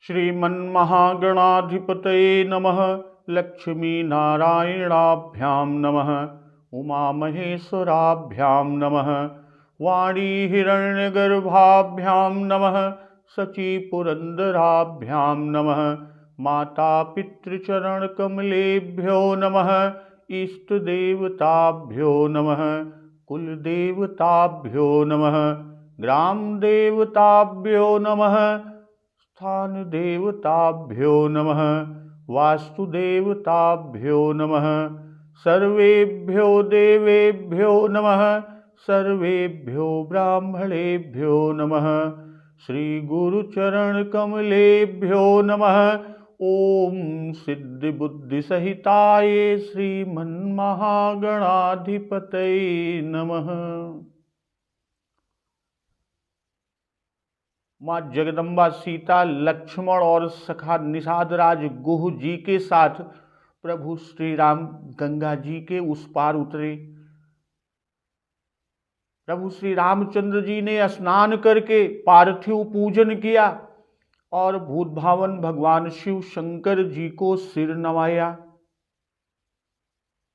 श्रीमन्महागणाधिपतये नमः। लक्ष्मीनारायणाभ्यां नमः। उमामहेश्वराभ्यां नमः। वाणीहिरण्यगर्भाभ्यां नमः। शचीपुरन्दराभ्यां नमः। मातापितृचरणकमलेभ्यो नमः। इष्टदेवताभ्यो नमः। कुलदेवताभ्यो नमः। ग्रामदेवताभ्यो नमः। स्थान देवताभ्यो नमः। वास्तुदेवताभ्यो नमः। सर्वेभ्यो देवेभ्यो नमः। सर्वेभ्यो ब्राह्मणेभ्यो नमः। श्री गुरुचरणकमलेभ्यो नमः। ओम सिद्धिबुद्धिसहिताय श्रीमन्महागणाधिपतये नमः। माँ जगदम्बा सीता लक्ष्मण और सखा निषादराज गुह जी के साथ प्रभु श्री राम गंगा जी के उस पार उतरे। प्रभु श्री रामचंद्र जी ने स्नान करके पार्थिव पूजन किया और भूत भावन भगवान शिव शंकर जी को सिर नवाया।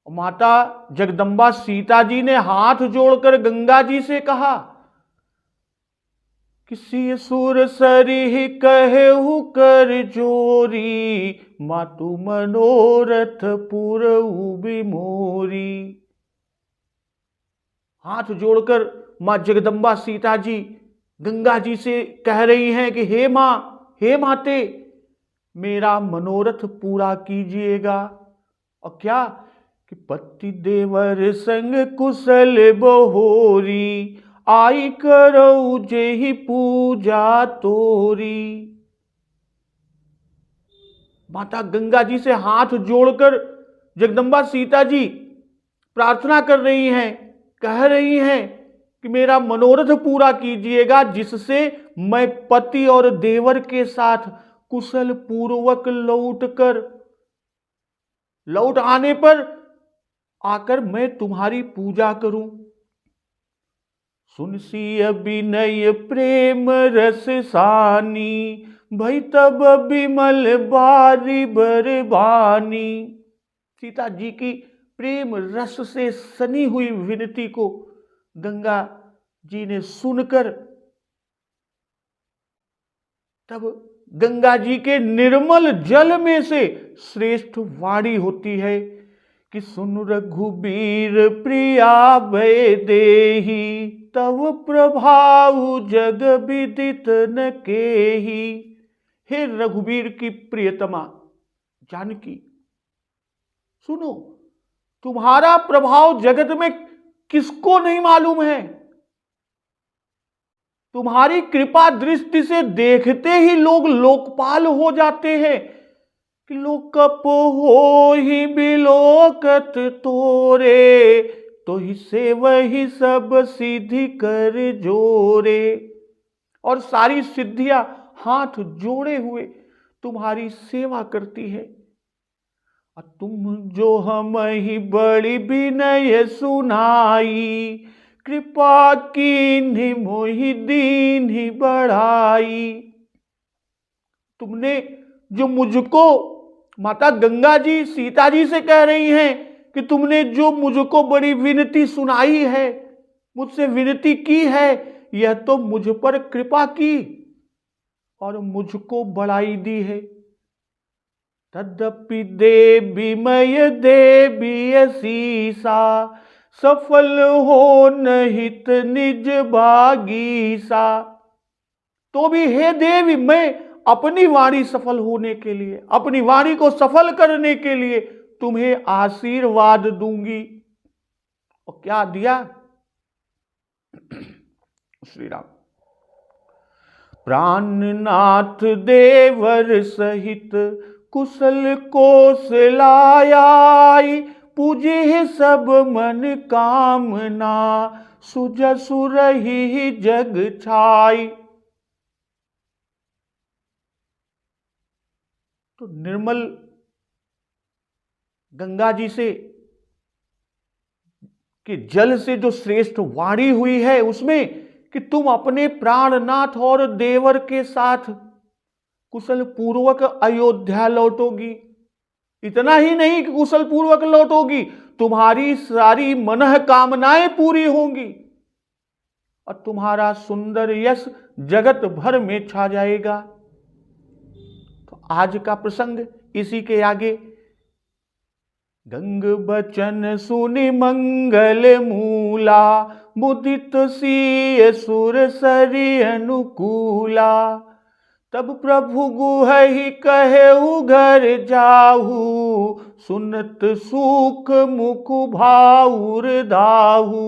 माता जगदम्बा सीता जी ने हाथ जोड़कर गंगा जी से कहा, किसी सुर सरिह कहु कर जोरी, मातु मनोरथ पुरऊ बिमोरी। हाथ जोड़कर मां जगदम्बा सीता जी गंगा जी से कह रही हैं कि हे मां, हे माते, मेरा मनोरथ पूरा कीजिएगा। और क्या कि पति देवर संग कुशल बहोरी, आई करो जेहि पूजा तोरी। माता गंगा जी से हाथ जोड़कर जगदम्बा सीता जी प्रार्थना कर रही हैं, कह रही हैं कि मेरा मनोरथ पूरा कीजिएगा, जिससे मैं पति और देवर के साथ कुशल पूर्वक लौट आने पर आकर मैं तुम्हारी पूजा करूं। सुनसी अभिनय प्रेम रस सानी, भई तब बिमल बारी बरबानी। सीता जी की प्रेम रस से सनी हुई विनती को गंगा जी ने सुनकर तब गंगा जी के निर्मल जल में से श्रेष्ठ वाणी होती है कि सुन रघुबीर प्रिया भय देहि, तव प्रभाव जग विदित न केहि। हे रघुबीर की प्रियतमा जानकी, सुनो, तुम्हारा प्रभाव जगत में किसको नहीं मालूम है। तुम्हारी कृपा दृष्टि से देखते ही लोग लोकपाल हो जाते हैं कि लोक कप हो ही बिलोकत तोरे, तो ही से वही सब सिद्धि कर जोरे। और सारी सिद्धियां हाथ जोड़े हुए तुम्हारी सेवा करती है। तुम जो हम ही बड़ी विनय सुनाई, कृपा कीन्हि मोहि दीन्हि बढ़ाई। तुमने जो मुझको, माता गंगा जी सीता जी से कह रही हैं कि तुमने जो मुझको बड़ी विनती सुनाई है, मुझसे विनती की है, यह तो मुझ पर कृपा की और मुझको बढ़ाई दी है। तदपि देवी मय देवी असीसा, सफल हो नहित निज भागीसा। तो भी हे देवी, मैं अपनी वाणी सफल होने के लिए, अपनी वाणी को सफल करने के लिए तुम्हें आशीर्वाद दूंगी। और क्या दिया श्री राम? प्राणनाथ देवर सहित कुशल कोसलाय, पूजे सब मन कामना, सुजसु रही जग छाई। तो निर्मल गंगा जी से कि जल से जो श्रेष्ठ वाणी हुई है उसमें कि तुम अपने प्राणनाथ और देवर के साथ कुशल पूर्वक अयोध्या लौटोगी। इतना ही नहीं कि कुशल पूर्वक लौटोगी, तुम्हारी सारी मनः कामनाएं पूरी होंगी और तुम्हारा सुंदर यश जगत भर में छा जाएगा। तो आज का प्रसंग इसी के आगे। गंग बचन सुनि मंगल मूला, मुदित सिय सुर सरि अनुकूला। तब प्रभु गुहहि कहेउ घर जाहू, सुनत सुख मुख भाउर दाहू।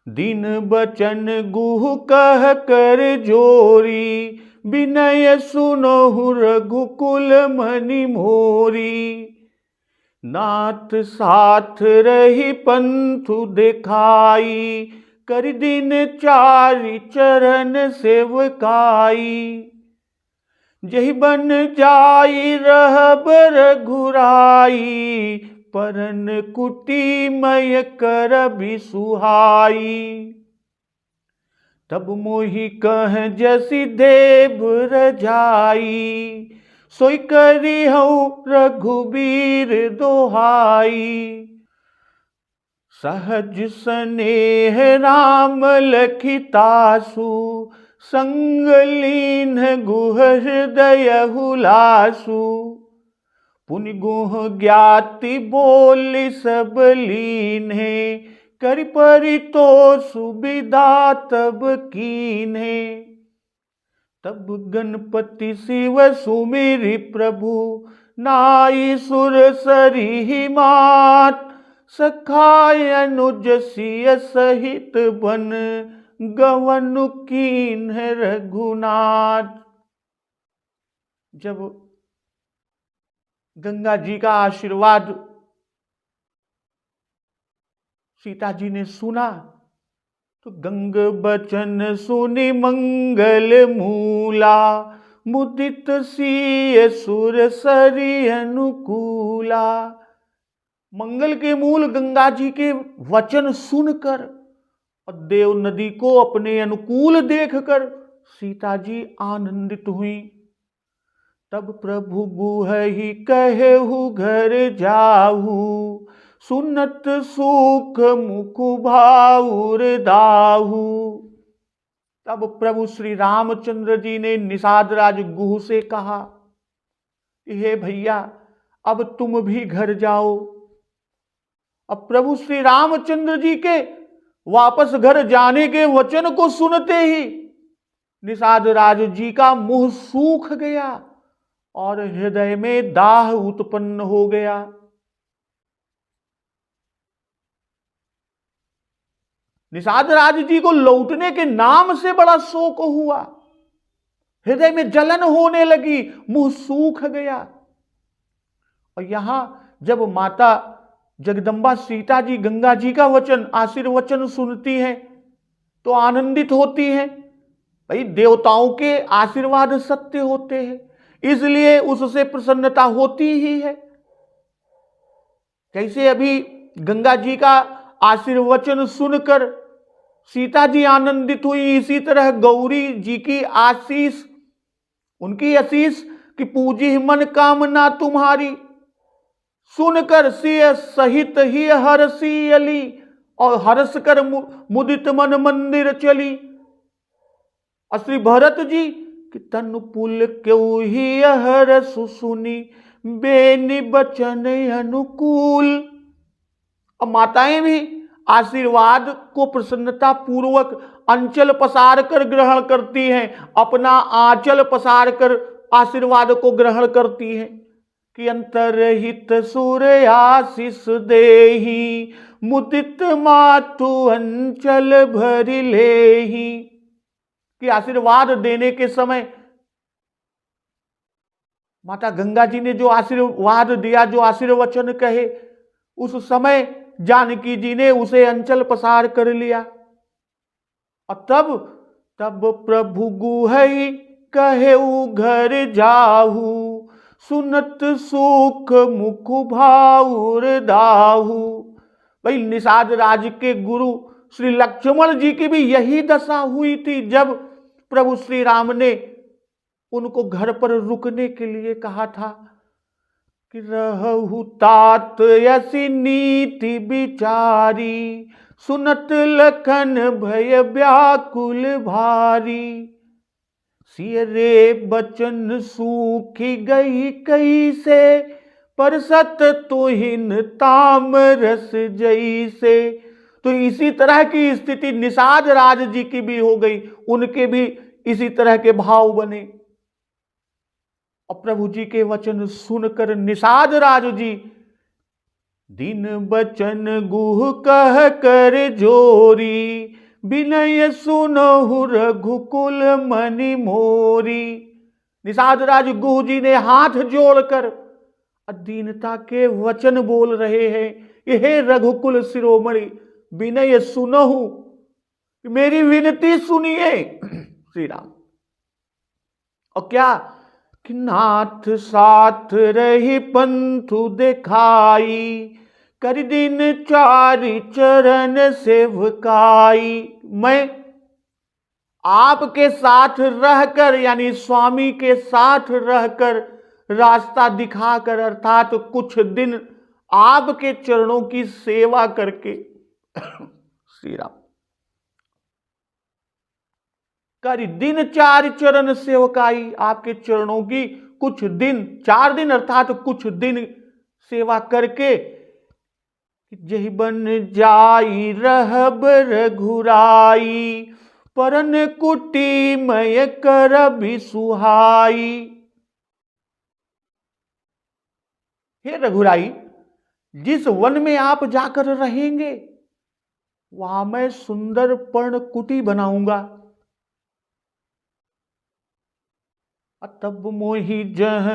दिन बचन गुह कह कर जोरी, विनय सुनहु रघुकुल मनि मोरी। नाथ साथ रही पंथु दिखाई, कर दिन चारि चरण सेवकाई। जहि बन जाई रहब रघुराई, परन कुटी मय करबि सुहाई। तब मोहि कह जसि देव रजाई, सोई करिहउ रघुबीर दोहाई। सहज स्नेह राम लखितासु, संग लीन्ह गुह हृदय हुलासु। पुनि गुह ज्ञाति बोलि सब लीन्हे, करि परितोषु विदा तब कीन्हे। तब गणपति शिव सुमिरि प्रभु, नाई सुर सरिहि मात। सखाय अनुज सिय सहित बन, गवनु कीन्ह रघुनाथ। जब गंगा जी का आशीर्वाद सीता जी ने सुना तो गंग बचन सुनि मंगल मूला, मुदित सिय सुर सरि अनुकूला। मंगल के मूल गंगा जी के वचन सुनकर और देव नदी को अपने अनुकूल देखकर सीता जी आनंदित हुई। तब प्रभु गुहहि कहेहु घर जाहू, सुनत सुख मुख भाउर दाहू। तब प्रभु श्री रामचंद्र जी ने निषाद राज गुह से कहा, हे भैया अब तुम भी घर जाओ। अब प्रभु श्री रामचंद्र जी के वापस घर जाने के वचन को सुनते ही निषाद राज जी का मुंह सूख गया और हृदय में दाह उत्पन्न हो गया। निषाद राज जी को लौटने के नाम से बड़ा शोक हुआ, हृदय में जलन होने लगी, मुंह सूख गया। और यहां जब माता जगदम्बा सीता जी गंगा जी का वचन आशीर्वचन सुनती हैं तो आनंदित होती हैं। भाई देवताओं के आशीर्वाद सत्य होते हैं, इसलिए उससे प्रसन्नता होती ही है। कैसे अभी गंगा जी का आशीर्वचन सुनकर सीता जी आनंदित हुई, इसी तरह गौरी जी की आशीष, उनकी आशीष कि पूजी मन कामना तुम्हारी, सुनकर सिय सहित ही हरसी अली, और हर्ष कर मुदित मन मंदिर चली। और श्री भरत जी कि तनु पुल क्यों ही हरस सुनी, बेनि बचन अनुकूल। और माताएं भी आशीर्वाद को प्रसन्नता पूर्वक अंचल पसार कर ग्रहण करती हैं, अपना आंचल पसार कर आशीर्वाद को ग्रहण करती हैं कि अंतरहित सुर आशीष देहि, मुदित मातु अंचल भरि लेहि। कि आशीर्वाद देने के समय माता गंगा जी ने जो आशीर्वाद दिया, जो आशीर्वचन कहे, उस समय जानकी जी ने उसे अंचल पसार कर लिया। और तब प्रभु गुहै कहेउ घर जाहू, सुनत सुख मुख भाउर दाहू। भाई निषाद राज के गुरु श्री लक्ष्मण जी की भी यही दशा हुई थी जब प्रभु श्री राम ने उनको घर पर रुकने के लिए कहा था कि रहु तात ऐसी नीति बिचारी, सुनत लखन भय व्याकुल भारी। सिय रे बचन सूखी गई कैसे, परसत तुहिन ताम रस जैसे। तो इसी तरह की स्थिति निषाद राज जी की भी हो गई, उनके भी इसी तरह के भाव बने। और प्रभु जी के वचन सुनकर निषाद राज जी दिन बचन गुह कह कर जोरी, विनय सुनहु रघुकुल मनि मोरी। निषाद राज गुह जी ने हाथ जोड़कर दीनता के वचन बोल रहे हैं, हे रघुकुल शिरोमणि, विनय सुनहु, मेरी विनती सुनिए श्री राम। और क्या कि नाथ साथ रही पंथु दिखाई, कर दिन चारि चरण सेवकाई। मैं आपके साथ रहकर, यानी स्वामी के साथ रहकर रास्ता दिखाकर, अर्थात कुछ दिन आपके चरणों की सेवा करके श्री राम, कर दिन चार चरण सेवकाई, आपके चरणों की कुछ दिन, 4 दिन अर्थात कुछ दिन सेवा करके जही बन जाई रहब रघुराई, परन कुटी मय कर भी सुहाई। हे रघुराई, जिस वन में आप जाकर रहेंगे वहां मैं सुंदर पर्ण कुटी बनाऊंगा। तब मोहि जह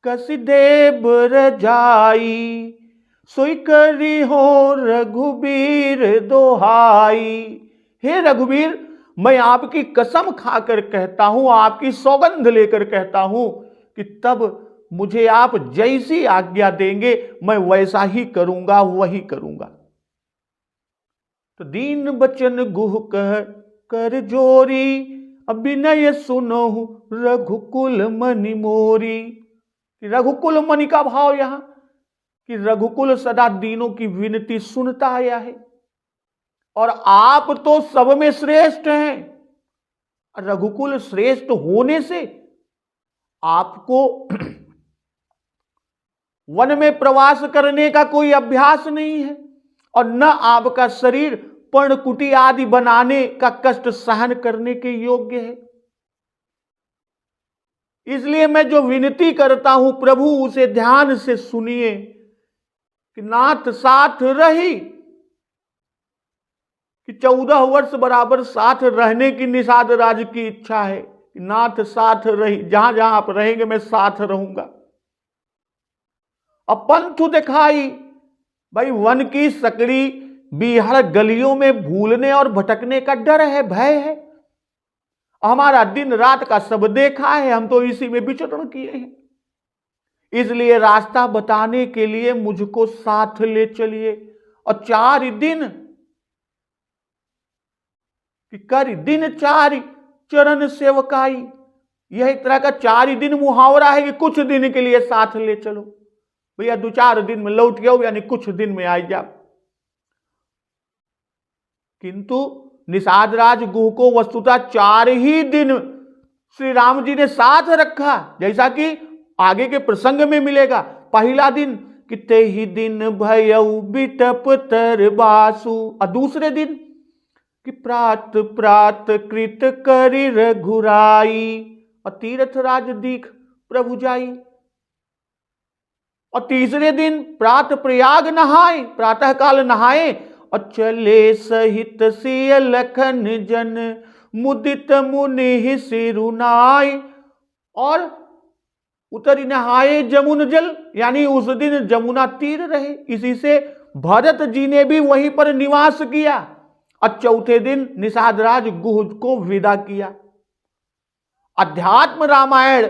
कस देव रजाई, सोई करी हो रघुबीर दोहाई। हे रघुबीर, मैं आपकी कसम खाकर कहता हूं, आपकी सौगंध लेकर कहता हूं कि तब मुझे आप जैसी आज्ञा देंगे मैं वैसा ही करूंगा, वही करूंगा। तो दीन बचन गुह कह कर जोरी, विनय सुनहु रघुकुल मनि मोरी। रघुकुल मनि का भाव यहां कि रघुकुल सदा दीनों की विनती सुनता आया है, और आप तो सब में श्रेष्ठ हैं। रघुकुल श्रेष्ठ होने से आपको वन में प्रवास करने का कोई अभ्यास नहीं है, और न आपका शरीर पर्णकुटी आदि बनाने का कष्ट सहन करने के योग्य है। इसलिए मैं जो विनती करता हूं प्रभु, उसे ध्यान से सुनिए कि नाथ साथ रही, कि 14 वर्ष बराबर साथ रहने की निषाद राज की इच्छा है कि नाथ साथ रही, जहां जहां आप रहेंगे मैं साथ रहूंगा। और पंथ दिखाई, भाई वन की सकड़ी बीहड़ गलियों में भूलने और भटकने का डर है, भय है। हमारा दिन रात का सब देखा है, हम तो इसी में विचरण किए हैं। इसलिए रास्ता बताने के लिए मुझको साथ ले चलिए। और 4 दिन कि कर दिन 4 चरण सेवकाई, यह एक तरह का 4 दिन मुहावरा है कि कुछ दिन के लिए साथ ले चलो भैया, 2-4 दिन में लौट जाओ, यानी कुछ दिन में आ जाओ। किंतु निषाद राज गुह को वस्तुतः 4 ही दिन श्री राम जी ने साथ रखा, जैसा कि आगे के प्रसंग में मिलेगा। पहला दिन कि ते ही दिन भयउ बिटप तर बासु, और दूसरे दिन कि प्रात प्रात कृत करि रघुराई, और तीर्थ राज दीख प्रभु जाई। और तीसरे दिन प्रात प्रयाग नहाए, प्रातः काल नहाए, और चले सहित सिय लखन जन, मुदित मुनि सिरुनाई, और उतरी नहाए जमुन जल, यानी उस दिन जमुना तीर रहे। इसी से भरत जी ने भी वहीं पर निवास किया। और चौथे दिन निषाद राज गुह को विदा किया। अध्यात्म रामायण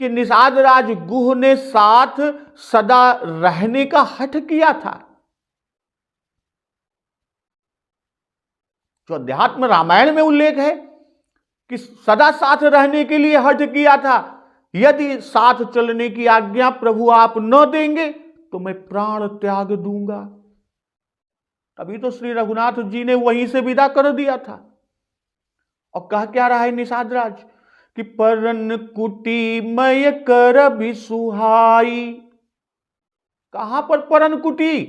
कि निषाद राज गुह ने साथ सदा रहने का हठ किया था। जो अध्यात्म रामायण में उल्लेख है कि सदा साथ रहने के लिए हठ किया था, यदि साथ चलने की आज्ञा प्रभु आप न देंगे तो मैं प्राण त्याग दूंगा। अभी तो श्री रघुनाथ जी ने वहीं से विदा कर दिया था। और कह क्या रहा है निषाद राज कि परन कुटी मय कर भी सुहाई। कहां पर परन कुटी?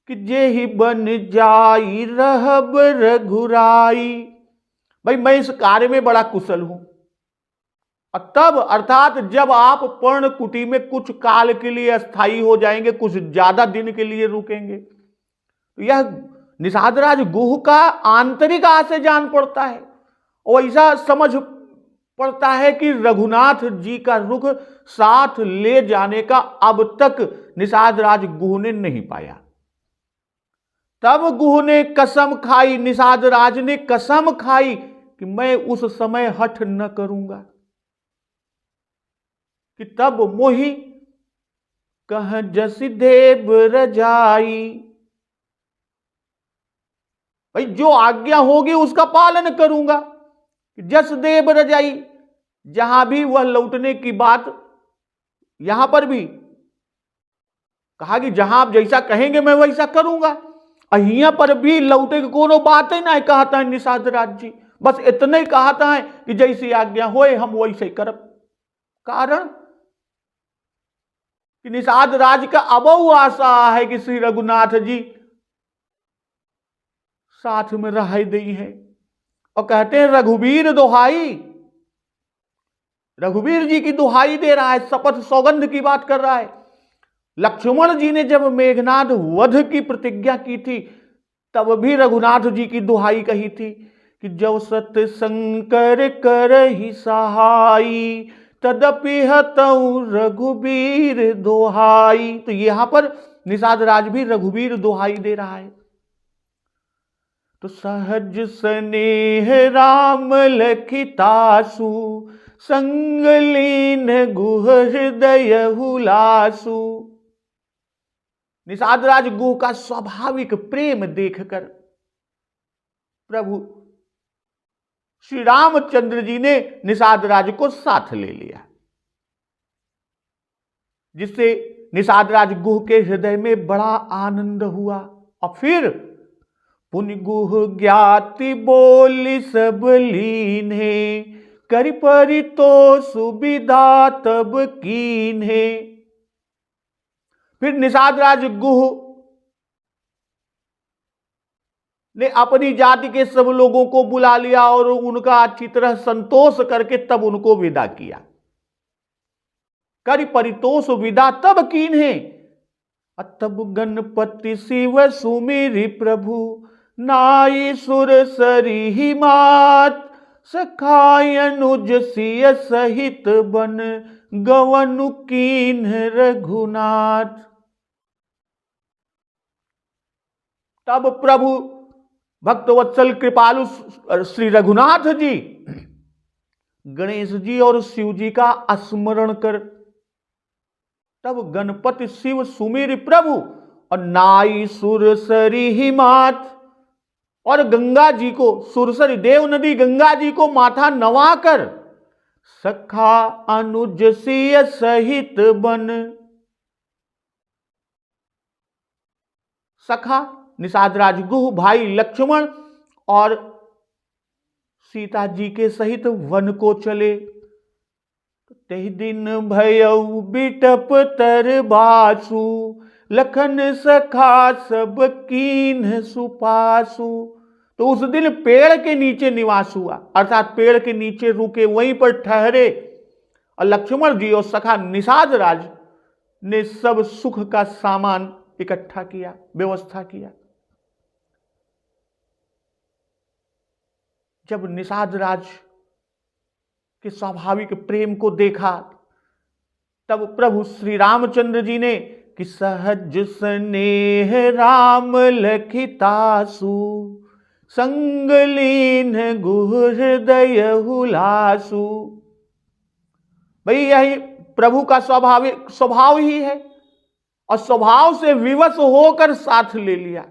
कि जे ही बन जाई रहब रघुराई। भाई मैं इस कार्य में बड़ा कुशल हूं। और तब अर्थात जब आप पर्ण कुटी में कुछ काल के लिए अस्थायी हो जाएंगे, कुछ ज्यादा दिन के लिए रुकेंगे, तो यह निषाद राज गुह का आंतरिक आशय जान पड़ता है। और ऐसा समझ पड़ता है कि रघुनाथ जी का रुख साथ ले जाने का अब तक निषाद राज गुह ने नहीं पाया। तब गुह ने कसम खाई, निषाद राज ने कसम खाई कि मैं उस समय हठ न करूंगा। कि तब मोहि कह जस देव रजाई। भाई जो आज्ञा होगी उसका पालन करूंगा। जस देव रजाई, जहां भी वह लौटने की बात, यहां पर भी कहा कि जहां आप जैसा कहेंगे मैं वैसा करूंगा। अहिया पर भी लौटे की कोनो बात ही ना कहता है निषाद राज जी। बस इतने ही कहता है कि जैसी आज्ञा होए हम वैसे ही करब। कारण कि निषाद राज का अबऊ आशा है कि श्री रघुनाथ जी साथ में रह दी है। और कहते हैं रघुवीर दोहाई, रघुवीर जी की दुहाई दे रहा है, शपथ सौगंध की बात कर रहा है। लक्ष्मण जी ने जब मेघनाद वध की प्रतिज्ञा की थी तब भी रघुनाथ जी की दुहाई कही थी कि जब सत शंकर कर ही सहाई तदपि हतऊ रघुवीर दोहाई। तो यहां पर निषाद राज भी रघुवीर दोहाई दे रहा है। तो सहज स्नेह राम लखितासु संग लीन गुह हृदय हुलासु। निषाद राज गुह का स्वाभाविक प्रेम देखकर प्रभु श्री रामचंद्र जी ने निषाद राज को साथ ले लिया, जिससे निषाद राज गुह के हृदय में बड़ा आनंद हुआ। और फिर पुनि गुह ज्ञाति बोली सब लीन्हे करि परितो सुविधा तब कीन्हे। फिर निषाद राज गुह ने अपनी जाति के सब लोगों को बुला लिया और उनका अच्छी तरह संतोष करके तब उनको विदा किया। करि परितोष विदा तब कीन्हे। तब गणपति शिव सुमिरि प्रभु नाई सुर सरी मात सखाय अनुज सिय सहित बन गवनु कीन्ह रघुनाथ। तब प्रभु भक्तवत्सल कृपालु श्री रघुनाथ जी गणेश जी और शिव जी का स्मरण कर तब गणपति शिव सुमिर प्रभु और नाई सुरसरी हिमात और गंगा जी को, सुरसरी देव नदी गंगा जी को माथा नवाकर सखा अनुज सिय सहित बन। सखा निषाद राज गुह भाई लक्ष्मण और सीता जी के सहित वन को चले। तहि दिन भयउ बिटप तर बासु लखन सखा सब कीन्ह सुपासु। तो उस दिन पेड़ के नीचे निवास हुआ, अर्थात पेड़ के नीचे रुके, वहीं पर ठहरे और लक्ष्मण जी और सखा निषाद राज ने सब सुख का सामान इकट्ठा किया, व्यवस्था किया। जब निषाद राज के स्वाभाविक प्रेम को देखा तब प्रभु श्री रामचंद्र जी ने कि सहज स्नेह राम लखितासु संग लीन गुह हृदय हुलासु। भाई यही प्रभु का स्वभाव ही है और स्वभाव से विवश होकर साथ ले लिया।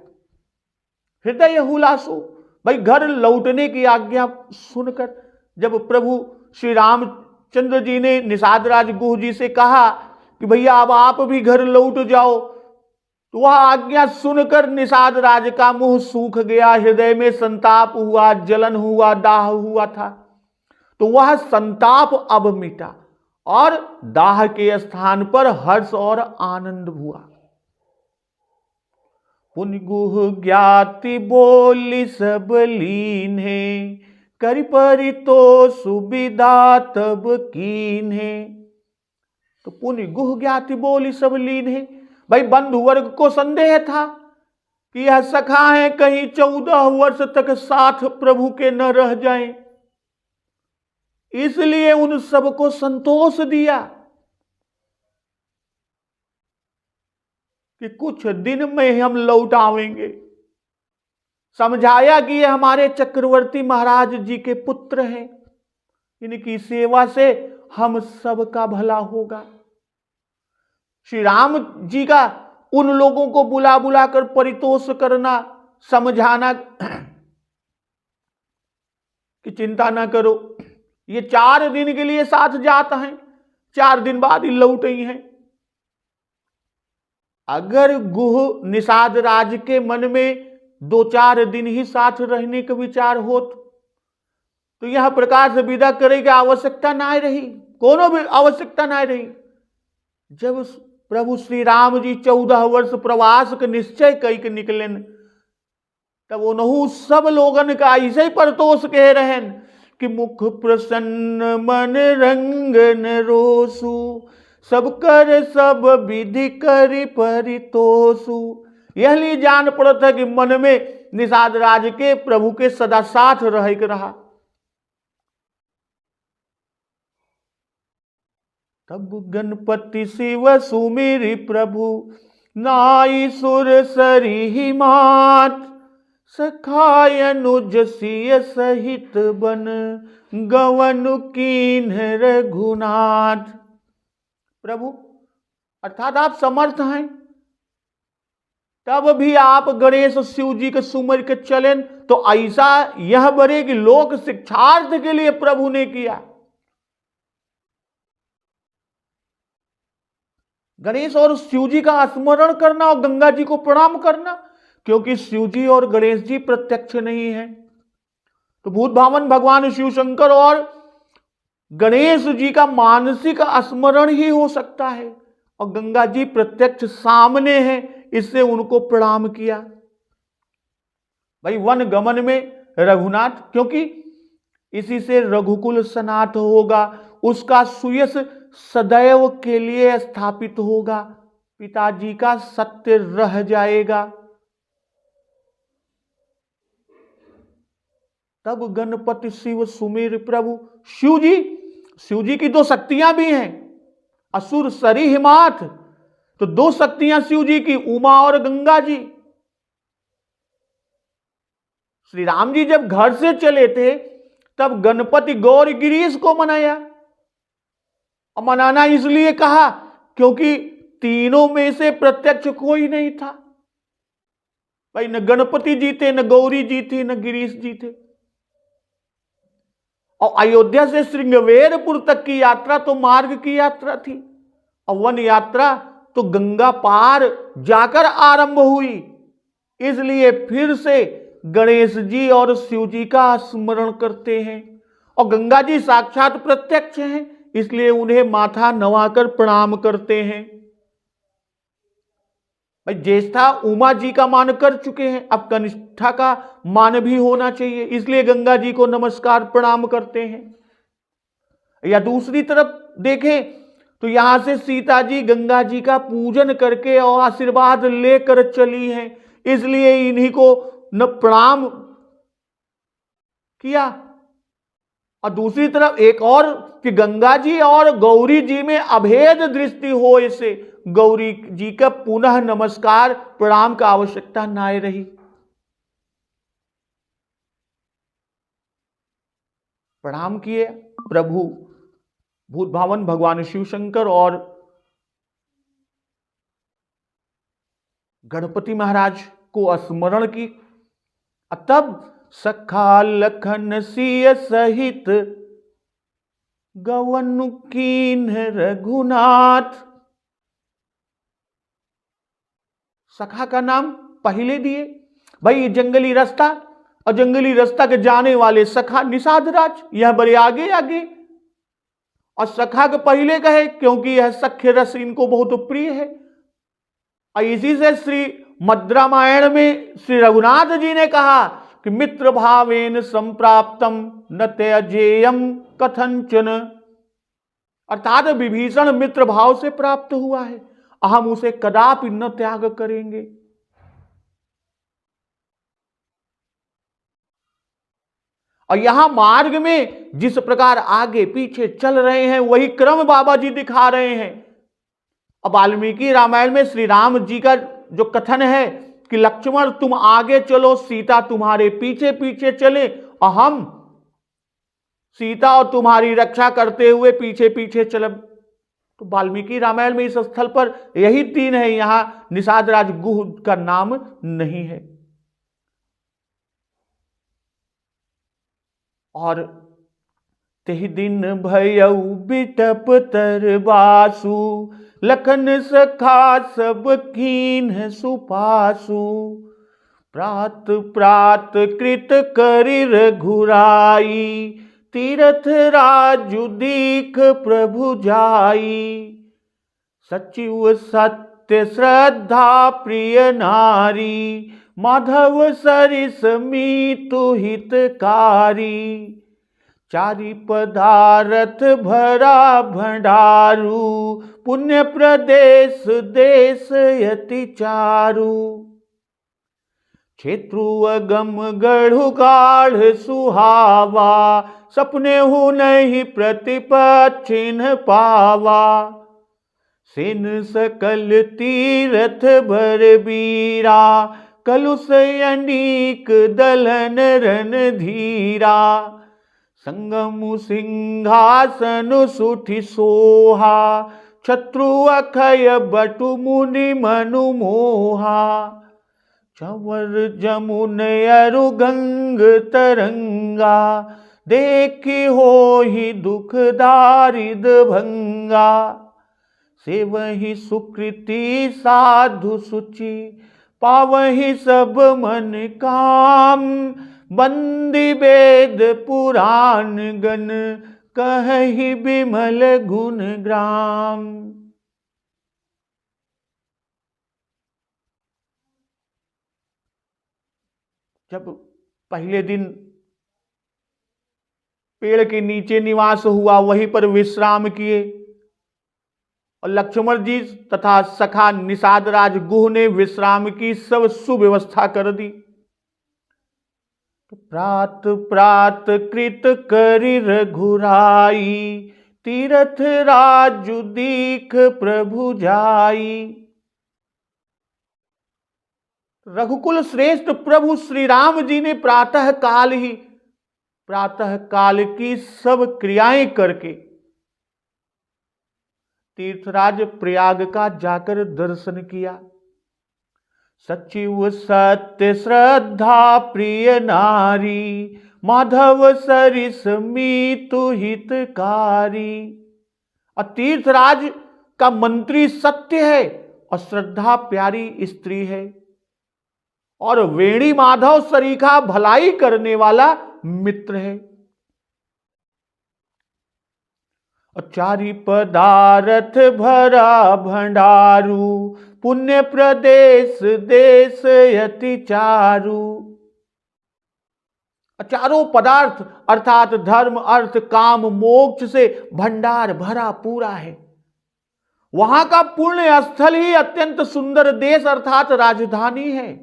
हृदय हुलासु, भाई घर लौटने की आज्ञा सुनकर जब प्रभु श्री रामचंद्र जी ने निषाद राज गुह जी से कहा कि भैया अब आप भी घर लौट जाओ, तो वह आज्ञा सुनकर निषाद राज का मुंह सूख गया, हृदय में संताप हुआ, जलन हुआ, दाह हुआ था। तो वह संताप अब मिटा और दाह के स्थान पर हर्ष और आनंद हुआ। पुन गुह ज्ञाति बोली सब लीन है, कर परितो सुविधा तब कीन है। तो पुन गुह ज्ञाति बोली सब लीन है, भाई बंधु वर्ग को संदेह था कि यह सखा है, कहीं 14 वर्ष तक साथ प्रभु के न रह जाएं, इसलिए उन सबको संतोष दिया कि कुछ दिन में हम लौट आवेंगे। समझाया कि ये हमारे चक्रवर्ती महाराज जी के पुत्र हैं, इनकी सेवा से हम सबका भला होगा। श्री राम जी का उन लोगों को बुला बुला कर परितोष करना, समझाना कि चिंता ना करो, ये 4 दिन के लिए साथ जाता है, 4 दिन बाद ही लौट ही हैं। अगर गुह निषाद राज के मन में 2-4 दिन ही साथ रहने का विचार हो तो यह प्रकार से विदा करे की आवश्यकता ना रही, कोनो भी आवश्यकता ना रही। जब प्रभु श्री राम जी 14 वर्ष प्रवास के निश्चय कई के निकले, तब उन्हों सब लोगन का ऐसे ही परतोष कह रहे कि मुख प्रसन्न मन रंगन रोसु, सब कर सब विधि करी परितोषु। यह लिए जान पड़ता है कि मन में निषाद राज के प्रभु के सदा साथ रह के रहा। तब गणपति शिव सुमिरि प्रभु, नाई सुर सरी मात, सखाय अनुज सिय सहित बन, गवन कीन रघुनाथ। प्रभु अर्थात आप समर्थ हैं, तब भी आप गणेश शिव जी के सुमर के चलें तो ऐसा यह बरे कि लोक शिक्षार्थ के लिए प्रभु ने किया। गणेश और शिव जी का स्मरण करना और गंगा जी को प्रणाम करना, क्योंकि शिव जी और गणेश जी प्रत्यक्ष नहीं है, तो भूत भावन भगवान शिव शंकर और गणेश जी का मानसिक स्मरण ही हो सकता है, और गंगा जी प्रत्यक्ष सामने हैं, इससे उनको प्रणाम किया। भाई वन गमन में रघुनाथ, क्योंकि इसी से रघुकुल सनात होगा, उसका सुयश सदैव के लिए स्थापित होगा, पिताजी का सत्य रह जाएगा। तब गणपति शिव सुमिर प्रभु। शिव जी की 2 शक्तियां भी हैं, असुर सरी हिमात, तो 2 शक्तियां शिव जी की, उमा और गंगा जी। श्री राम जी जब घर से चले थे तब गणपति गौर गिरीश को मनाया, और मनाना इसलिए कहा क्योंकि तीनों में से प्रत्यक्ष कोई नहीं था। भाई न गणपति जी थे, न गौरी जी थी, न गिरीश जी थे। और अयोध्या से श्रृंगवेरपुर तक की यात्रा तो मार्ग की यात्रा थी, और वन यात्रा तो गंगा पार जाकर आरंभ हुई। इसलिए फिर से गणेश जी और शिव जी का स्मरण करते हैं, और गंगा जी साक्षात प्रत्यक्ष हैं, इसलिए उन्हें माथा नवाकर प्रणाम करते हैं। भाई ज्येष्ठा उमा जी का मान कर चुके हैं, अब कनिष्ठा का मान भी होना चाहिए, इसलिए गंगा जी को नमस्कार प्रणाम करते हैं। या दूसरी तरफ देखें तो यहां से सीता जी गंगा जी का पूजन करके और आशीर्वाद लेकर चली हैं, इसलिए इन्हीं को न प्रणाम किया। और दूसरी तरफ एक और कि गंगा जी और गौरी जी में अभेद दृष्टि हो, इसे गौरी जी का पुनः नमस्कार प्रणाम का आवश्यकता ना रही। प्रणाम किए प्रभु भूत भावन भगवान शिव शंकर और गणपति महाराज को स्मरण की। तब सखा लखन सिय सहित गवन कीन रघुनाथ। सखा का नाम पहले दिए, भाई ये जंगली रास्ता, और जंगली रास्ता के जाने वाले सखा निषाद राज, यह बड़े आगे आगे। और सखा के पहले कहे क्योंकि यह सख्य रस इनको बहुत प्रिय है। और इसी से श्री मद् रामायण में श्री रघुनाथ जी ने कहा कि मित्र भावेन संप्राप्तम न त्यजेयम कथंचन, अर्थात विभीषण मित्र भाव से प्राप्त हुआ है, हम उसे कदापि न त्याग करेंगे। और यहां मार्ग में जिस प्रकार आगे पीछे चल रहे हैं वही क्रम बाबा जी दिखा रहे हैं। अब वाल्मीकि रामायण में श्री राम जी का जो कथन है कि लक्ष्मण तुम आगे चलो, सीता तुम्हारे पीछे पीछे चले, और हम सीता और तुम्हारी रक्षा करते हुए पीछे पीछे चले। तो वाल्मीकि रामायण में इस स्थल पर यही तीन है, यहां निषाद राज गुह का नाम नहीं है। और तेहि दिन भयउ बिटप तरबासु, लखन सखा सब कीन्ह सुपासु। प्रात प्रात कृत करि रघुराई, तीरथ राजु दीख प्रभु जाई। सचिव सत्य श्रद्धा प्रिय नारी, माधव सरिस मीतु हितकारी। चारि पदारथ भरा भंडारू, पुण्य प्रदेश देश यति चारु। क्षेत्रु अगम गढ़ु गाढ़ सुहावा, सपने हु नहीं प्रतिपक्षिन पावा। सेन सकल तीरथ भर बीरा, कलुष अनीक दलन रन धीरा। संगमु सिंहासन सुठि सोहा, शत्रु अखय बटु मुनि मनु मोहा। चंवर जमुन अरु गंग तरंगा, देखी होहि दुख दारिद भंगा। सेवहि सुकृति साधु सुचि, पावहि सब मन काम। बंदी वेद पुराण गण, कहहि बिमल गुण ग्राम। जब पहले दिन पेड़ के नीचे निवास हुआ, वहीं पर विश्राम किए, और लक्ष्मण जी तथा सखा निषाद राज गुह ने विश्राम की सब सुव्यवस्था कर दी। प्रात प्रात कृत करि रघुराई, तीरथ राजु दीख प्रभु जाई। रघुकुल श्रेष्ठ प्रभु श्री राम जी ने प्रातः काल की सब क्रियाएं करके तीर्थराज प्रयाग का जाकर दर्शन किया। सचिव सत्य श्रद्धा प्रिय नारी, माधव सरिस मीतु हितकारी। और तीर्थराज का मंत्री सत्य है और श्रद्धा प्यारी स्त्री है, और वेणी माधव सरीखा भलाई करने वाला मित्र है। और चारि पदारथ भरा भंडारू, पुण्य प्रदेश देश यति चारु। चारों पदार्थ अर्थात धर्म अर्थ काम मोक्ष से भंडार भरा पूरा है। वहां का पुण्य स्थल ही अत्यंत सुंदर देश अर्थात राजधानी है।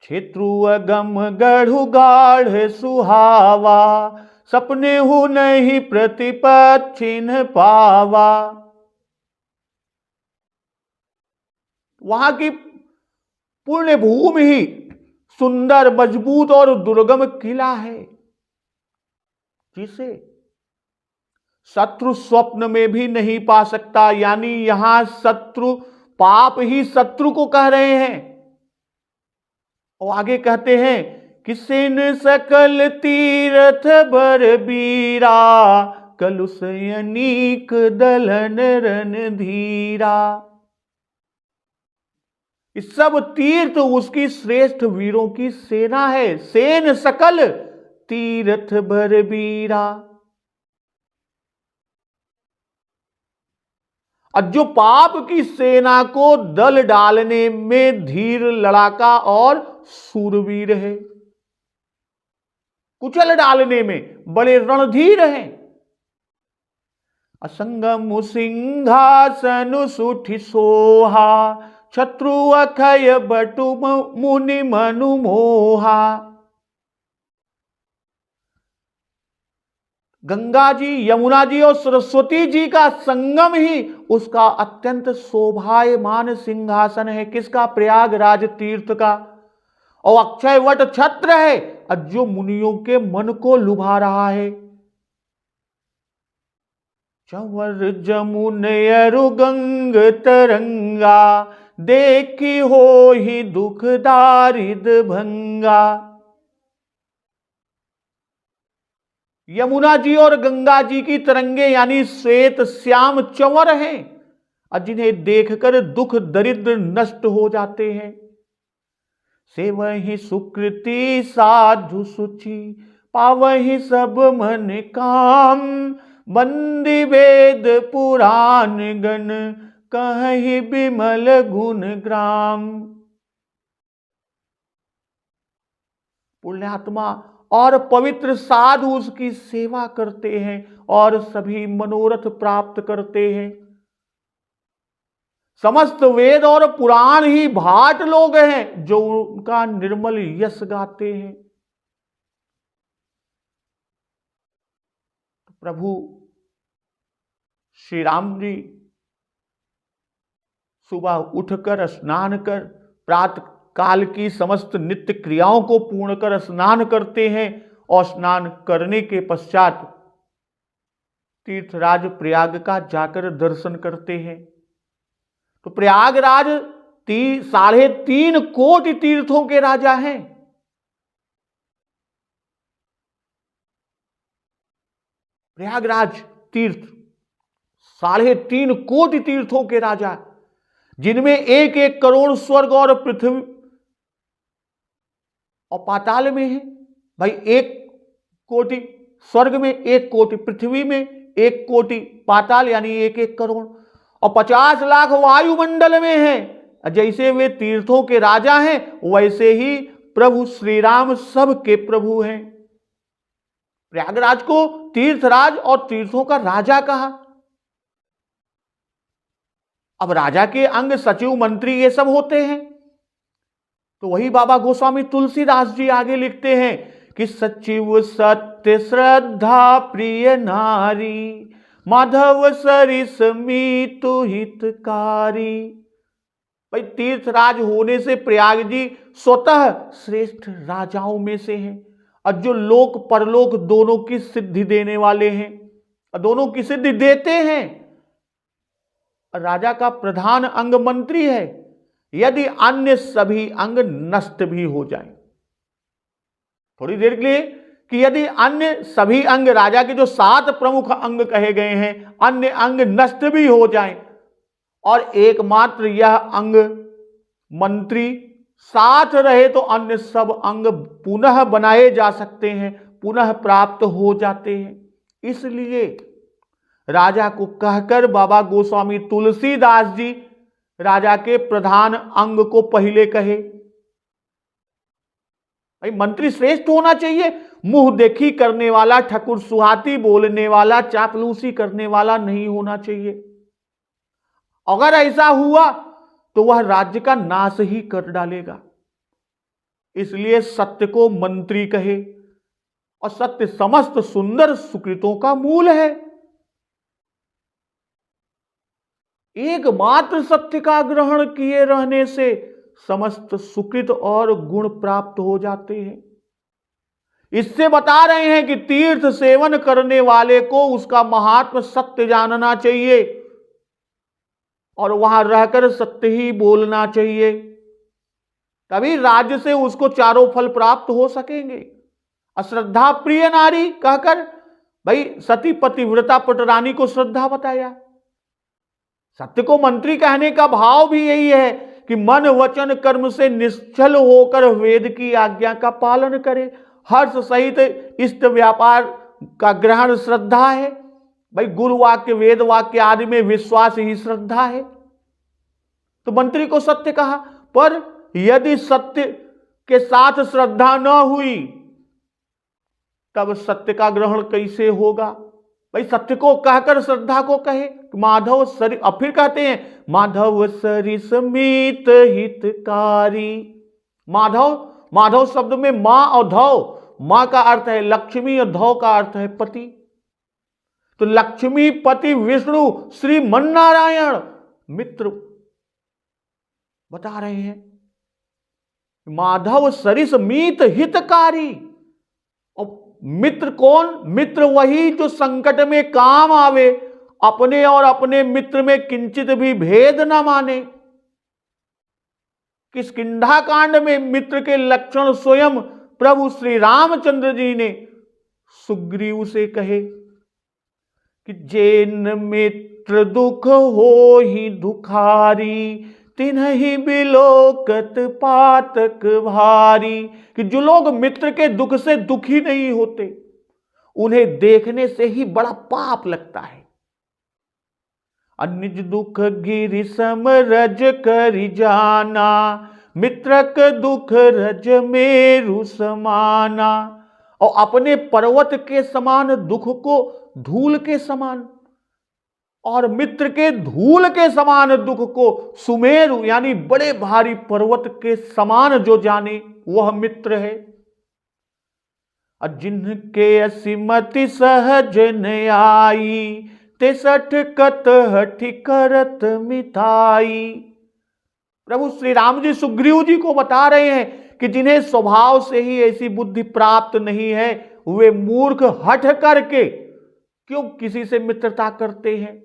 क्षेत्रु अगम गढ़ु गाढ़ सुहावा, सपने हु नहीं प्रतिपक्षिन पावा। वहां की पुण्य भूमि ही सुंदर मजबूत और दुर्गम किला है, जिसे शत्रु स्वप्न में भी नहीं पा सकता। यानी यहां शत्रु पाप ही शत्रु को कह रहे हैं। और आगे कहते हैं किसिन सकल तीरथ बर बीरा, कलुष अनीक दलन रन धीरा। इस सब तीर्थ उसकी श्रेष्ठ वीरों की सेना है। सेन सकल तीरथ बर बीरा। और जो पाप की सेना को दल डालने में धीर लड़ाका और सूरवीर है, कुचल डालने में बड़े रणधीर हैं। असंगम सिंहासन सुठि सोहा, शत्रु अखय बटु मुनि मनु मोहा। गंगा जी, यमुना जी और सरस्वती जी का संगम ही उसका अत्यंत शोभायमान सिंहासन है। किसका? प्रयागराज तीर्थ का। और अक्षय वट छत्र है जो मुनियों के मन को लुभा रहा है। चंवर जमुन अरु गंग तरंगा, देखी हो ही दुख दारिद भंगा। यमुना जी और गंगा जी की तरंगे यानी श्वेत श्याम चंवर हैं, और जिन्हें देखकर दुख दरिद्र नष्ट हो जाते हैं। से वही सुकृति साधु सुचि, पावहि सब मन काम। बंदी वेद पुराण गण, कहि बिमल गुण ग्राम। पुण्यात्मा और पवित्र साधु उसकी सेवा करते हैं और सभी मनोरथ प्राप्त करते हैं। समस्त वेद और पुराण ही भाट लोग हैं जो उनका निर्मल यश गाते हैं। प्रभु श्री राम जी सुबह उठकर स्नान कर प्रातः काल की समस्त नित्य क्रियाओं को पूर्ण कर स्नान करते हैं, और स्नान करने के पश्चात तीर्थराज प्रयाग का जाकर दर्शन करते हैं। तो प्रयागराज 3.5 कोटि तीर्थों के राजा हैं। प्रयागराज तीर्थ 3.5 कोटि तीर्थों के राजा, जिनमें 1-1 करोड़ स्वर्ग और पृथ्वी और पाताल में है। भाई 1 कोटि स्वर्ग में, 1 कोटि पृथ्वी में, 1 कोटि पाताल यानी 1-1 करोड़, और 50 लाख वायुमंडल में है। जैसे वे तीर्थों के राजा हैं, वैसे ही प्रभु श्री राम सब के प्रभु हैं। प्रयागराज को तीर्थराज और तीर्थों का राजा कहा। अब राजा के अंग सचिव मंत्री ये सब होते हैं। तो वही बाबा गोस्वामी तुलसीदास जी आगे लिखते हैं कि सचिव सत्य श्रद्धा प्रिय नारी, माधव सरिस मीतु हितकारी। भाई तीर्थराज होने से प्रयाग जी स्वतः श्रेष्ठ राजाओं में से हैं, और जो लोक परलोक दोनों की सिद्धि देने वाले हैं, और दोनों की सिद्धि देते हैं। राजा का प्रधान अंग मंत्री है, यदि अन्य सभी अंग नष्ट भी हो जाएं। थोड़ी देर के लिए कि यदि अन्य सभी अंग, राजा के जो 7 प्रमुख अंग कहे गए हैं, अन्य अंग नष्ट भी हो जाएं, और एकमात्र यह अंग मंत्री साथ रहे, तो अन्य सब अंग पुनः बनाए जा सकते हैं, पुनः प्राप्त हो जाते हैं। इसलिए राजा को कहकर बाबा गोस्वामी तुलसीदास जी राजा के प्रधान अंग को पहले कहे। भाई मंत्री श्रेष्ठ होना चाहिए, मुंह देखी करने वाला, ठकुर सुहाती बोलने वाला, चापलूसी करने वाला नहीं होना चाहिए। अगर ऐसा हुआ तो वह राज्य का नाश ही कर डालेगा। इसलिए सत्य को मंत्री कहे, और सत्य समस्त सुंदर सुकृतों का मूल है। एकमात्र सत्य का ग्रहण किए रहने से समस्त सुकृत और गुण प्राप्त हो जाते हैं। इससे बता रहे हैं कि तीर्थ सेवन करने वाले को उसका महात्म सत्य जानना चाहिए, और वहां रहकर सत्य ही बोलना चाहिए। तभी राज्य से उसको चारों फल प्राप्त हो सकेंगे। अश्रद्धा प्रिय नारी कहकर भाई सती पतिव्रता पटरानी को श्रद्धा बताया। सत्य को मंत्री कहने का भाव भी यही है कि मन वचन कर्म से निश्चल होकर वेद की आज्ञा का पालन करे। हर्ष सहित इष्ट व्यापार का ग्रहण श्रद्धा है। भाई गुरु वाक्य वेद वाक्य आदि में विश्वास ही श्रद्धा है। तो मंत्री को सत्य कहा, पर यदि सत्य के साथ श्रद्धा न हुई तब सत्य का ग्रहण कैसे होगा? भाई सत्य को कहकर श्रद्धा को कहे माधव सरि, अब फिर कहते हैं माधव सरिस मीत हितकारी। माधव शब्द में मां और धव, मां का अर्थ है लक्ष्मी और धव का अर्थ है पति। तो लक्ष्मी पति विष्णु श्री मन्नारायण मित्र बता रहे हैं। माधव सरिस मीत हितकारी। और मित्र कौन? मित्र वही जो संकट में काम आवे, अपने और अपने मित्र में किंचित भी भेद न माने। किष्किंधा कांड में मित्र के लक्षण स्वयं प्रभु श्री रामचंद्र जी ने सुग्रीव से कहे कि जेन मित्र दुख हो ही दुखारी, तिन्हि बिलोकत पातक भारी। कि जो लोग मित्र के दुख से दुखी नहीं होते, उन्हें देखने से ही बड़ा पाप लगता है। निज दुख गिरि सम रज करि जाना, मित्रक दुख रज मेरु समाना। और अपने पर्वत के समान दुख को धूल के समान, और मित्र के धूल के समान दुख को सुमेरु यानी बड़े भारी पर्वत के समान जो जाने वह मित्र है। जिनके असीमति सहज न आई, ते सठ कत हठि करत मिताई। प्रभु श्री राम जी सुग्रीव जी को बता रहे हैं कि जिन्हें स्वभाव से ही ऐसी बुद्धि प्राप्त नहीं है, वे मूर्ख हठ करके क्यों किसी से मित्रता करते हैं।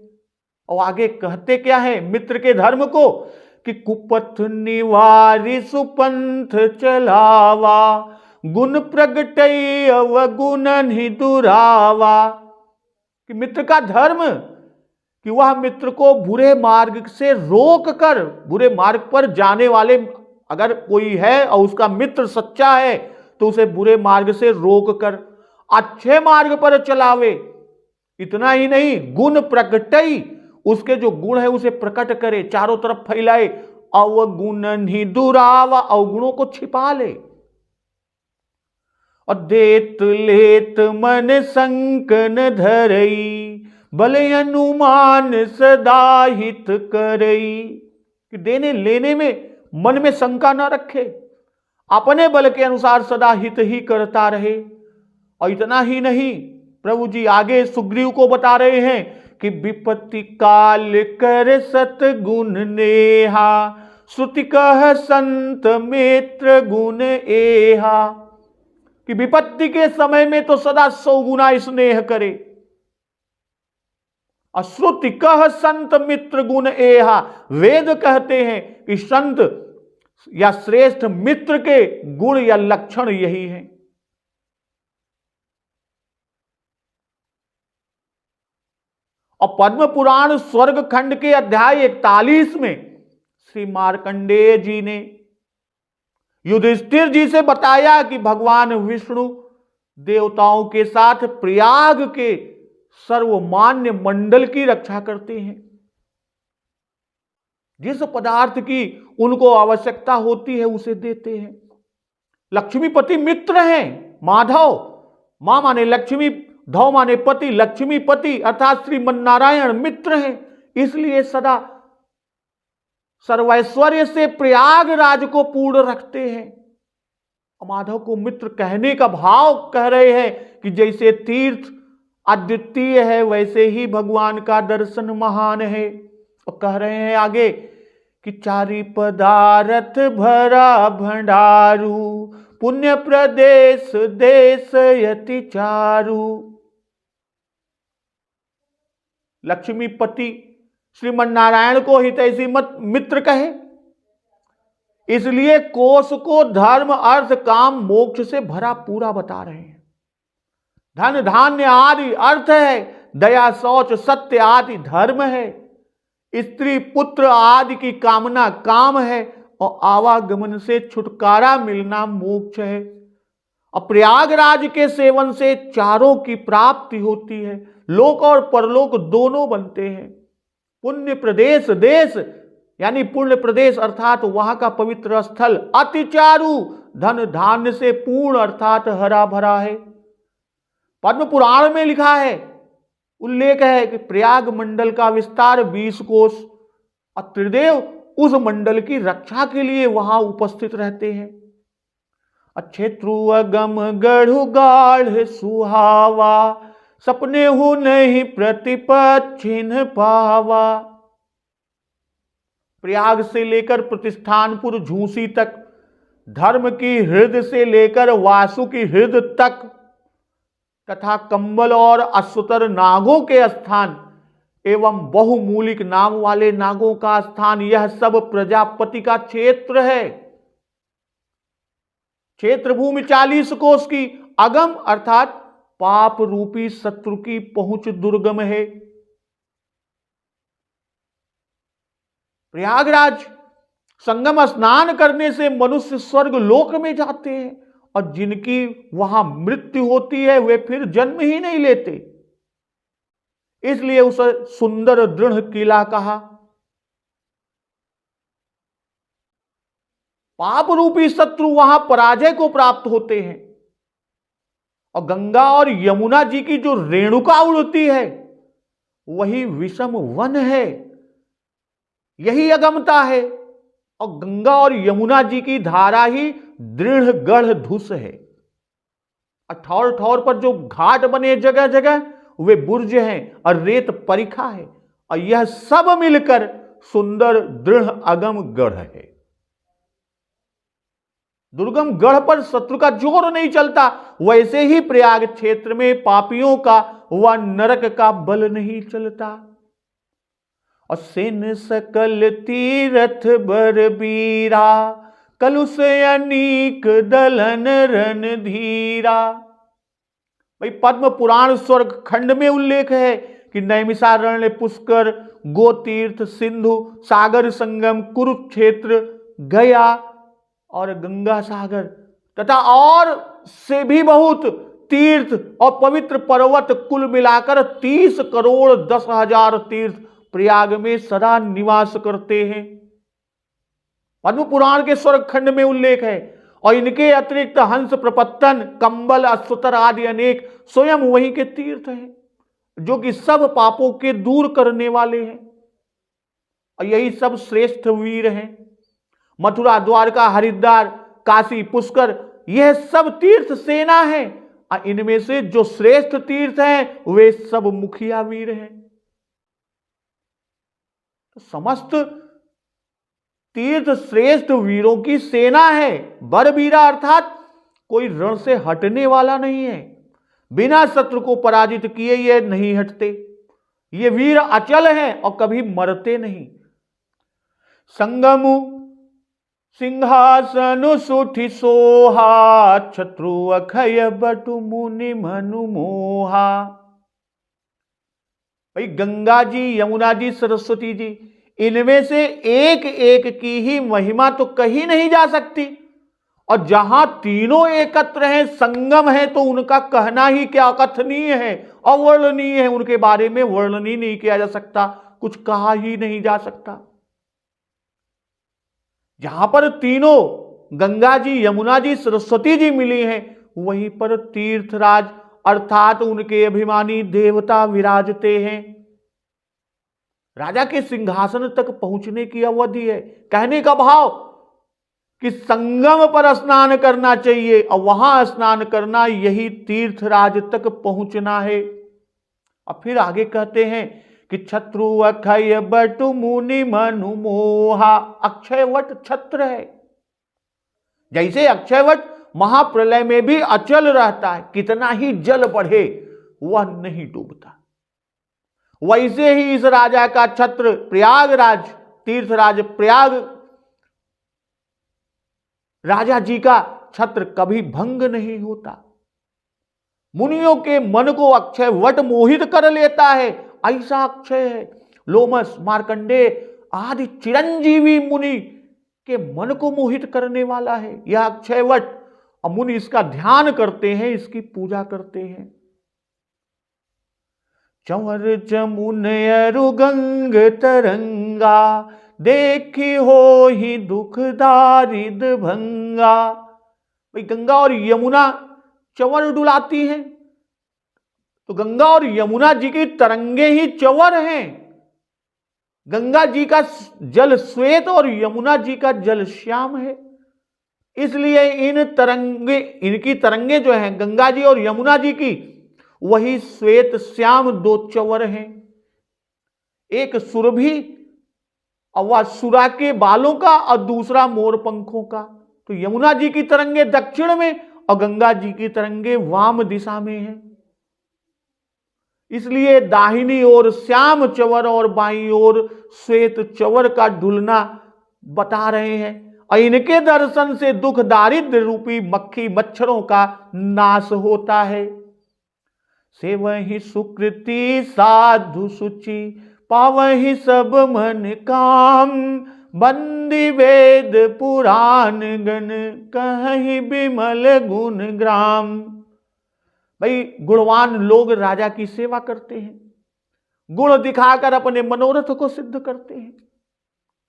और आगे कहते क्या है मित्र के धर्म को कि कुपथ निवारी सुपंथ चलावा, गुण प्रगटई अवगुण ही दुरावा। कि मित्र का धर्म कि वह मित्र को बुरे मार्ग से रोक कर, बुरे मार्ग पर जाने वाले अगर कोई है और उसका मित्र सच्चा है तो उसे बुरे मार्ग से रोक कर अच्छे मार्ग पर चलावे। इतना ही नहीं, गुण प्रगटई, उसके जो गुण है उसे प्रकट करे, चारों तरफ फैलाए। अवगुण ही दुरावा, अवगुणों को छिपा ले। और देत लेत मन संकन धरई, बल अनुमान सदा हित करई। कि देने लेने में मन में शंका न रखे, अपने बल के अनुसार सदा हित ही करता रहे। और इतना ही नहीं, प्रभु जी आगे सुग्रीव को बता रहे हैं कि विपत्ति काल कर सत गुण नेहा, श्रुति कह संत मित्र गुण एहा। कि विपत्ति के समय में तो सदा 100 गुना स्नेह करे। अश्रुति कह संत मित्र गुण एहा, वेद कहते हैं कि संत या श्रेष्ठ मित्र के गुण या लक्षण यही है। और पद्म पुराण स्वर्ग खंड के अध्याय 41 में श्री मार्कंडेय जी ने युधिष्ठिर जी से बताया कि भगवान विष्णु देवताओं के साथ प्रयाग के सर्वमान्य मंडल की रक्षा करते हैं। जिस पदार्थ की उनको आवश्यकता होती है उसे देते हैं। लक्ष्मीपति मित्र हैं माधव, मां माने लक्ष्मी, धव माने पति, लक्ष्मीपति अर्थात श्रीमन नारायण मित्र हैं। इसलिए सदा सर्वैश्वर्य से प्रयागराज को पूर्ण रखते हैं। माधव को मित्र कहने का भाव कह रहे हैं कि जैसे तीर्थ अद्वितीय है वैसे ही भगवान का दर्शन महान है। और कह रहे हैं आगे कि चारि पदार्थ भरा भंडारू, पुण्य प्रदेश देश यति चारु। लक्ष्मीपति श्रीमन नारायण को हितैषी मत मित्र कहे, इसलिए कोश को धर्म अर्थ काम मोक्ष से भरा पूरा बता रहे हैं। धन धान्य आदि अर्थ है, दया शौच सत्य आदि धर्म है, स्त्री पुत्र आदि की कामना काम है, और आवागमन से छुटकारा मिलना मोक्ष है। और प्रयागराज के सेवन से चारों की प्राप्ति होती है, लोक और परलोक दोनों बनते हैं। पुण्य प्रदेश देश यानी पुण्य प्रदेश अर्थात वहां का पवित्र स्थल अति चारु, धन धान्य से पूर्ण अर्थात हरा भरा है। पद्म पुराण में लिखा है, उल्लेख है कि प्रयाग मंडल का विस्तार 20 कोस, और त्रिदेव उस मंडल की रक्षा के लिए वहां उपस्थित रहते हैं। क्षेत्रु अगम गढ़ु गाढ़ सुहावा, सपने हो नहीं प्रतिपच्छिन्न पावा। प्रयाग से लेकर प्रतिष्ठानपुर झूसी तक, धर्म की हृदय से लेकर वासु की हृदय तक, तथा कंबल और अश्वतर नागों के स्थान एवं बहुमूलिक नाम वाले नागों का स्थान, यह सब प्रजापति का क्षेत्र है। क्षेत्र भूमि 40 कोस की, अगम अर्थात पाप रूपी शत्रु की पहुंच दुर्गम है। प्रयागराज संगम स्नान करने से मनुष्य स्वर्ग लोक में जाते हैं, और जिनकी वहां मृत्यु होती है वे फिर जन्म ही नहीं लेते, इसलिए उसे सुंदर दृढ़ किला कहा। पाप रूपी शत्रु वहां पराजय को प्राप्त होते हैं, और गंगा और यमुना जी की जो रेणुका उड़ती है वही विषम वन है, यही अगमता है। और गंगा और यमुना जी की धारा ही दृढ़ गढ़ धुस है। ठौर ठौर पर जो घाट बने जगह जगह वे बुर्ज हैं और रेत परिखा है, और यह सब मिलकर सुंदर दृढ़ अगम गढ़ है। दुर्गम गढ़ पर शत्रु का जोर नहीं चलता, वैसे ही प्रयाग क्षेत्र में पापियों का व नरक का बल नहीं चलता। और सेन सकल तीरथ बरबीरा, कलुष अनीक दलन रणधीरा। भाई पद्म पुराण स्वर्ग खंड में उल्लेख है कि नैमिषारण्य, पुष्कर, गोतीर्थ, सिंधु, सागर संगम, कुरुक्षेत्र, गया और गंगा सागर तथा और से भी बहुत तीर्थ और पवित्र पर्वत कुल मिलाकर 30 करोड़ 10,000 तीर्थ प्रयाग में सदा निवास करते हैं। पद्म पुराण के स्वर्ग खंड में उल्लेख है। और इनके अतिरिक्त हंस, प्रपत्तन, कंबल, अश्वतर आदि अनेक स्वयं वहीं के तीर्थ हैं, जो कि सब पापों के दूर करने वाले हैं। और यही सब श्रेष्ठ वीर हैं। मथुरा, द्वारका, हरिद्वार, काशी, पुष्कर, यह सब तीर्थ सेना है। और इनमें से जो श्रेष्ठ तीर्थ हैं वे सब मुखिया वीर हैं। तो समस्त तीर्थ श्रेष्ठ वीरों की सेना है। बरबीरा अर्थात कोई रण से हटने वाला नहीं है, बिना शत्रु को पराजित किए ये नहीं हटते। ये वीर अचल हैं और कभी मरते नहीं। संगमु सिंहासन सुठि सोहा, शत्रु अखय बटु मुनि मनु मोहा। भाई गंगा जी, यमुना जी, सरस्वती जी, इनमें से एक एक की ही महिमा तो कही नहीं जा सकती। और जहां तीनों एकत्र हैं, संगम है, तो उनका कहना ही क्या अकथनीय है, अवर्णनीय है। उनके बारे में वर्णन ही नहीं किया जा सकता, कुछ कहा ही नहीं जा सकता। जहां पर तीनों गंगा जी, यमुना जी, सरस्वती जी मिली हैं, वहीं पर तीर्थराज अर्थात उनके अभिमानी देवता विराजते हैं। राजा के सिंहासन तक पहुंचने की अवधि है। कहने का भाव कि संगम पर स्नान करना चाहिए, और वहां स्नान करना, यही तीर्थराज तक पहुंचना है। और फिर आगे कहते हैं कि छत्रु अक्षय बटु मुनि मनु मोहा। अक्षय वट छत्र है। जैसे अक्षय वट महाप्रलय में भी अचल रहता है, कितना ही जल बढ़े वह नहीं डूबता, वैसे ही इस राजा का छत्र प्रयागराज, तीर्थराज प्रयाग राजा जी का छत्र कभी भंग नहीं होता। मुनियों के मन को अक्षय वट मोहित कर लेता है, ऐसा अक्षय है। लोमस, मार्कंडेय आदि चिरंजीवी मुनि के मन को मोहित करने वाला है यह अक्षय वट। और मुनि इसका ध्यान करते हैं, इसकी पूजा करते हैं। चंवर जमुन अरु गंग तरंगा, देखी हो ही दुख दारिद भंगा। भाई गंगा और यमुना चंवर डुलाती हैं, तो गंगा और यमुना जी की तरंगे ही चंवर हैं। गंगा जी का जल श्वेत और यमुना जी का जल श्याम है। इसलिए इनकी तरंगे जो हैं गंगा जी और यमुना जी की, वही श्वेत श्याम दो चंवर हैं। एक सुरभि और सुरा के बालों का और दूसरा मोर पंखों का। तो यमुना जी की तरंगे दक्षिण में और गंगा जी की तरंगे वाम दिशा में हैं। इसलिए दाहिनी ओर श्याम चंवर और बाईं ओर श्वेत चंवर का ढुलना बता रहे हैं। और इनके दर्शन से दुख दारिद्र रूपी मक्खी मच्छरों का नाश होता है। से वही सुकृति साधु सुचि, पावहि सब मन काम। बंदी वेद पुराण गण, कहि बिमल गुण ग्राम। भाई गुणवान लोग राजा की सेवा करते हैं, गुण दिखाकर अपने मनोरथ को सिद्ध करते हैं।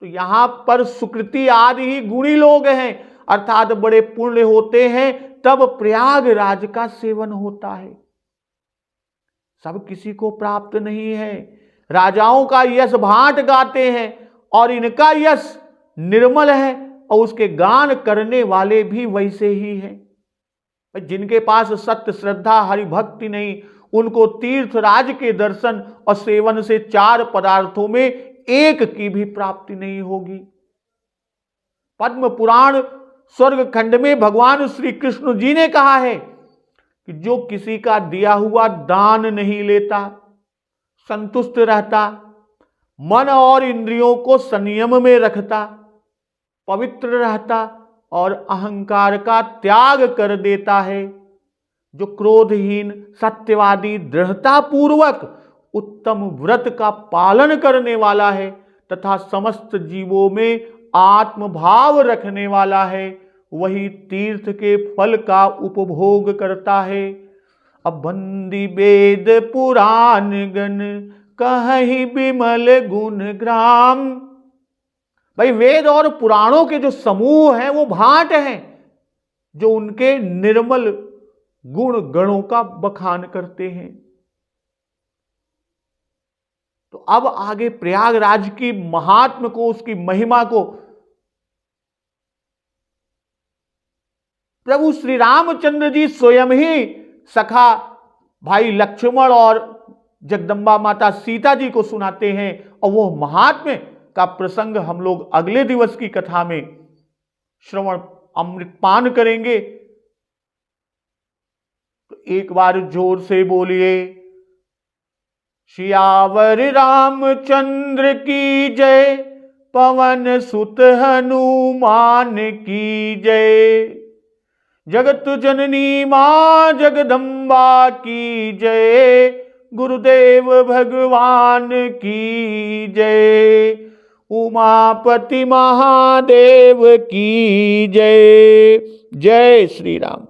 तो यहां पर सुकृति आदि ही गुणी लोग हैं, अर्थात बड़े पुण्य होते हैं, तब प्रयागराज का सेवन होता है। सब किसी को प्राप्त नहीं है। राजाओं का यश भाट गाते हैं और इनका यश निर्मल है, और उसके गान करने वाले भी वैसे ही हैं। जिनके पास सत्य श्रद्धा हरि भक्ति नहीं, उनको तीर्थराज के दर्शन और सेवन से चार पदार्थों में एक की भी प्राप्ति नहीं होगी। पद्म पुराण स्वर्ग खंड में भगवान श्री कृष्ण जी ने कहा है कि जो किसी का दिया हुआ दान नहीं लेता, संतुष्ट रहता, मन और इंद्रियों को संयम में रखता, पवित्र रहता और अहंकार का त्याग कर देता है, जो क्रोधहीन, सत्यवादी, दृढ़ता पूर्वक उत्तम व्रत का पालन करने वाला है तथा समस्त जीवों में आत्मभाव रखने वाला है, वही तीर्थ के फल का उपभोग करता है। अब बंदी वेद पुराण गण, कहि बिमल गुण ग्राम। भाई वेद और पुराणों के जो समूह हैं वो भाट हैं, जो उनके निर्मल गुण गणों का बखान करते हैं। तो अब आगे प्रयागराज की महात्म को, उसकी महिमा को प्रभु श्री रामचंद्र जी स्वयं ही सखा भाई लक्ष्मण और जगदम्बा माता सीता जी को सुनाते हैं। और वो महात्म्य का प्रसंग हम लोग अगले दिवस की कथा में श्रवण अमृतपान करेंगे। तो एक बार जोर से बोलिए, सियावर रामचंद्र की जय, पवन सुत हनुमान की जय। जगत जननी मां जगदम्बा की जय, गुरुदेव भगवान की जय। उमापति महादेव की जय। जय श्री राम।